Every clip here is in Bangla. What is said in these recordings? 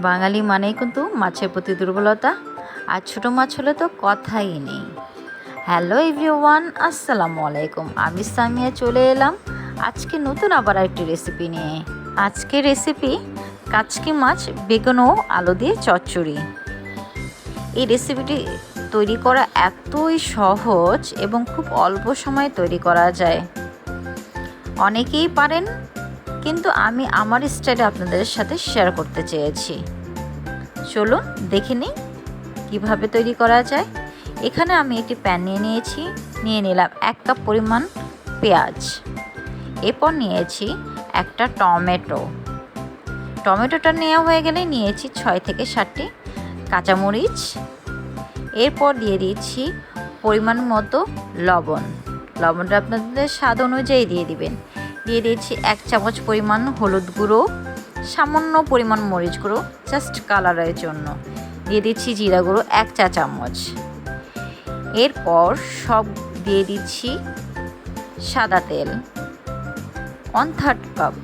বাঙালি মানেই কিন্তু মাছের প্রতি দুর্বলতা, আর ছোটো মাছ হলে তো কথাই নেই। হ্যালো এভরিওয়ান, আসসালামু আলাইকুম। আমি সামিয়া চলে এলাম আজকে নতুন আবার একটি রেসিপি নিয়ে। আজকের রেসিপি কাচকি মাছ বেগুন ও আলু দিয়ে চচ্চড়ি। এই রেসিপিটি তৈরি করা এতই সহজ এবং খুব অল্প সময়ে তৈরি করা যায়। অনেকেই পারেন, কিন্তু আমি আমার স্টাইলে আপনাদের সাথে শেয়ার করতে চেয়েছি। চলুন দেখে নিই কীভাবে তৈরি করা যায়। এখানে আমি একটি প্যান নিয়ে নিলাম 1 কাপ পরিমাণ পেঁয়াজ। এরপর নিয়েছি একটা টমেটোটা নেওয়া হয়ে গেলে নিয়েছি 6 থেকে 7টি কাঁচামরিচ। এরপর দিয়ে দিচ্ছি পরিমাণ মতো লবণটা আপনাদের স্বাদ অনুযায়ী দিয়ে দিবেন। দিয়ে দিচ্ছি 1 চামচ পরিমাণ হলুদ গুঁড়ো, সামান্য পরিমাণ মরিচ গুঁড়ো জাস্ট কালারের জন্য। দিয়ে দিচ্ছি জিরা গুঁড়ো 1 চা চামচ। এরপর সব দিয়ে দিচ্ছি সাদা তেল 1/3 কাপ।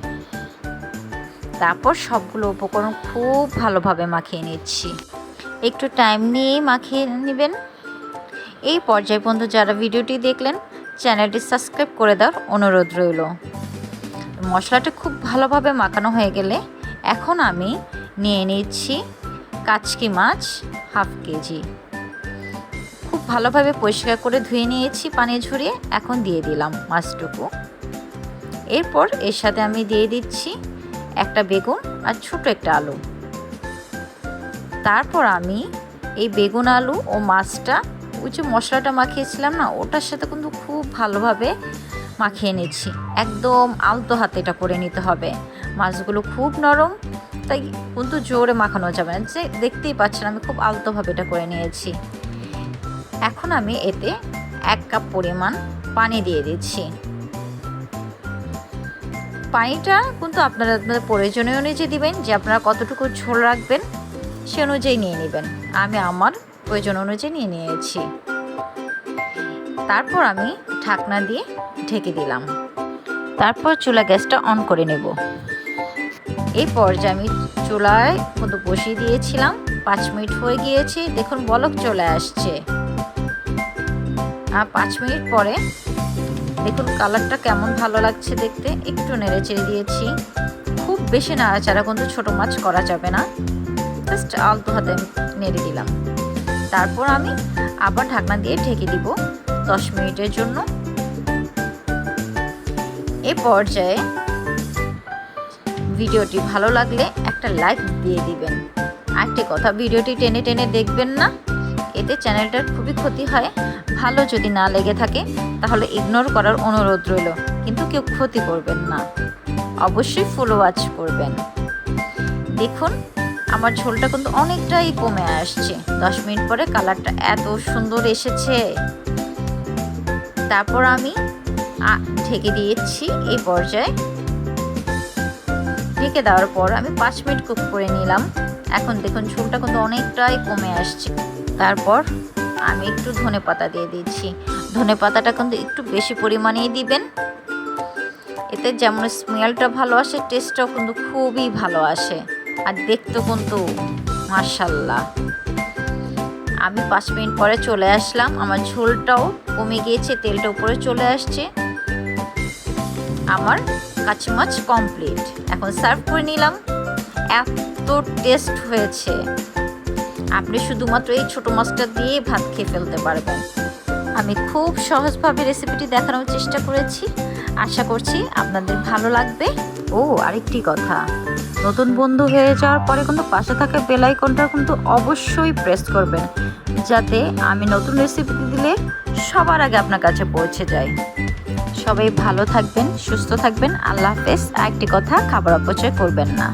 তারপর সবগুলো উপকরণ খুব ভালোভাবে মাখিয়ে নিচ্ছি। একটু টাইম নিয়েই মাখিয়ে নেবেন। এই পর্যায় পর্যন্ত যারা ভিডিওটি দেখলেন চ্যানেলটি সাবস্ক্রাইব করে দেওয়ার অনুরোধ রইল। মশলাটা খুব ভালোভাবে মাখানো হয়ে গেলে এখন আমি নিয়ে নিচ্ছি কাচকি মাছ 1/2 কেজি। খুব ভালোভাবে পরিষ্কার করে ধুয়ে নিয়েছি পানি ঝরিয়ে। এখন দিয়ে দিলাম মাছটুকু। এরপর এর সাথে আমি দিয়ে দিচ্ছি একটা বেগুন আর ছোট একটা আলু। তারপর আমি এই বেগুন, আলু ও মাছটা ওই যে মশলাটা মাখিয়েছিলাম না, ওটার সাথে কিন্তু খুব ভালোভাবে মাখিয়ে নিচ্ছি। একদম আলতো হাতে এটা করে নিতে হবে। মাছগুলো খুব নরম, তাই কিন্তু জোরে মাখানো যাবে না। যে দেখতেই পাচ্ছেন আমি খুব আলতোভাবে এটা করে নিয়েছি। এখন আমি এতে 1 কাপ পরিমাণ পানি দিয়ে দিচ্ছি। পানিটা কিন্তু আপনারা আপনাদের প্রয়োজনীয় অনুযায়ী দিবেন, যে আপনারা কতটুকু ঝোল রাখবেন সে অনুযায়ী নিয়ে নেবেন। আমি আমার প্রয়োজন অনুযায়ী নিয়ে নিয়েছি। তারপর আমি ঢাকনা দিয়ে ঢেকে দিলাম। তারপর চুলা গ্যাসটা অন করে নেব। এই পর্যায়ে আমি চুলায় কিন্তু বসিয়ে দিয়েছিলাম। 5 মিনিট হয়ে গিয়েছে, দেখুন বলক চলে আসছে। আর 5 মিনিট পরে দেখুন কালারটা কেমন ভালো লাগছে দেখতে। একটু নেড়ে চেড়ে দিয়েছি। খুব বেশি নাড়াচাড়া কিন্তু ছোটো মাছ করা যাবে না, জাস্ট আলতো হাতে নেড়ে দিলাম। তারপর আমি আবার ঢাকনা দিয়ে ঢেকে দিব 10 মিনিটের জন্য। এই পর্যায়ে ভিডিওটি ভালো লাগলে একটা লাইক দিয়ে দিবেন। আরেকটি কথা, ভিডিওটি টেনে টেনে দেখবেন না, এতে চ্যানেলটার খুবই ক্ষতি হয়। ভালো যদি না লেগে থাকে তাহলে ইগনোর করার অনুরোধ রইল, কিন্তু কেউ ক্ষতি করবেন না। অবশ্যই ফলো ওয়াচ করবেন। দেখুন আমার ঝোলটা কিন্তু অনেকটাই কমে আসছে। 10 মিনিট পরে কালারটা এত সুন্দর এসেছে। তারপর আমি ঢেকে দিয়েছি। এই পর্যায়ে ঢেকে দেওয়ার পর আমি 5 মিনিট কুক করে নিলাম। এখন দেখুন ঝোলটা কিন্তু অনেকটাই কমে আসছে। তারপর আমি একটু ধনেপাতা দিয়ে দিচ্ছি। ধনেপাতাটা কিন্তু একটু বেশি পরিমাণেই দিবেন। এতে যেমন স্মেলটা ভালো আসে, টেস্টটাও কিন্তু খুবই ভালো আসে, আর দেখতে কিন্তু মাশাআল্লাহ। আমি 5 মিনিট পরে চলে আসলাম। আমার ঝোলটাও কমে গিয়েছে, তেলটা উপরে চলে আসছে। আমার কাচকি মাছ কমপ্লিট। এখন সার্ভ করে নিলাম। এত টেস্ট হয়েছে, আপনি শুধুমাত্র এই ছোটো মাছটা দিয়ে ভাত খেয়ে ফেলতে পারবেন। আমি খুব সহজভাবে রেসিপিটি দেখানোর চেষ্টা করেছি। আশা করছি আপনাদের ভালো লাগবে। ও আরেকটি কথা, নতুন বন্ধু হয়ে যাওয়ার পরে কিন্তু পাশে থাকা বেল আইকনটা কিন্তু অবশ্যই প্রেস করবেন, যাতে আমি নতুন রেসিপি দিলে সবার আগে আপনার কাছে পৌঁছে যায়। সবাই ভালো থাকবেন, সুস্থ থাকবেন। আল্লাহ হাফেজ। আরেকটি কথা, খাবার অপচয় করবেন না।